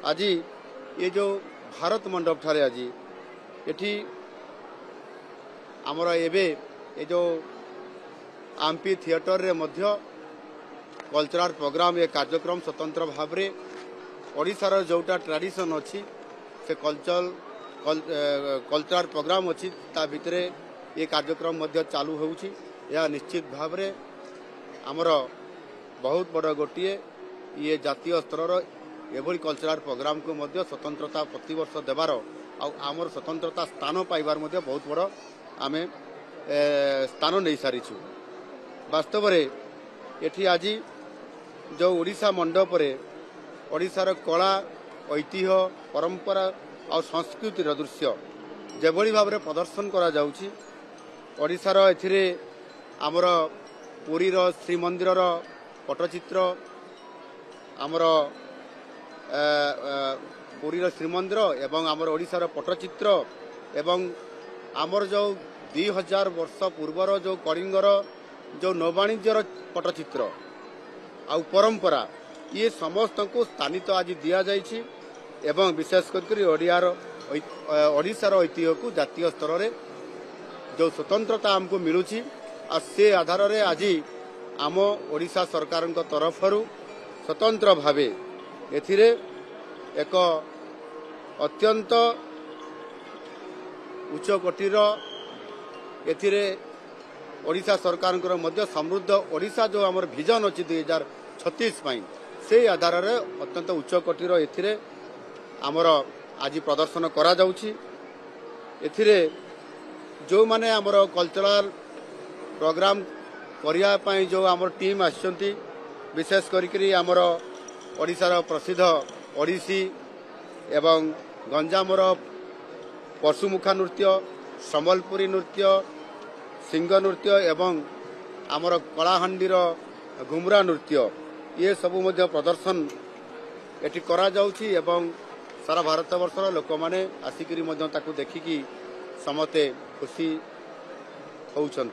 आज ये जो भारत मंडप ठारे आज एठी आमर एबे ये जो आम्पी थिएटर रे मध्य कल्चरल प्रोग्राम ये कार्यक्रम स्वतंत्र भाव में ओडिशार जोटा ट्रेडिशन अच्छी से कल्चरल प्रोग्राम अच्छी ता भितर ये कार्यक्रम मध्य चालू होउछि। यह निश्चित भाव में आमर बहुत बड़ गोटे ये जातीय स्तर एभली कल्चरल प्रोग्राम को मध्य स्वतंत्रता प्रतिवर्ष देवार आमर स्वतंत्रता स्थान पाइबार मध्य बहुत बड़ आमे स्थान नहीं सारीछु। वास्तव में एठी आज जो ओडिशा मंडप रे ओडिशार कला ऐतिह्य परंपरा और संस्कृतिर दृश्य जेभली भाव में प्रदर्शन करा जाउछि। ओडिशार एथिरे आमर पुरीर श्रीमंदिर पटचित्र आमर पुरीर श्रीमंदिर एवं आमर ओडिशार पटचित्र एवं आमर जो 2000 वर्ष पूर्वर जो कलिंगर जो नौवाणिज्यर पटचित्र आ परंपरा ये समस्त को स्थानित आज दि जाइछि एवं विशेष कर ओडिशार ऐतिह्य को जातीय स्तर रे जो स्वतंत्रता हमको मिलुछि आ से आधार रे आज आम ओडिशा सरकार तरफरु स्वतंत्र भावे एथिरे एक अत्यंत उच्च कोटीर एथिरे ओडिशा सरकार मध्य समृद्ध ओडिशा जो आमर विजन अच्छी 2036 से आधार रे अत्यंत उच्च कोटीर एथिरे आमर आज प्रदर्शन करा जाउछि। एथिरे जो माने आमर कल्चरल प्रोग्राम करिया पई जो आमर टीम आछंती विशेष करिकरी आमर ओडिशार प्रसिद्ध ओडिसी एवं गंजामर पशुमुखा नृत्य संबलपुरी नृत्य सिंह नृत्य एवं आमर कलाहांडीर घुमरा नृत्य ये सबु मध्य प्रदर्शन एटी करा जाउछि एवं सारा भारत वर्षर लोक माने आसिकरी मध्य ताकू देखिकी समते खुशी होउछन।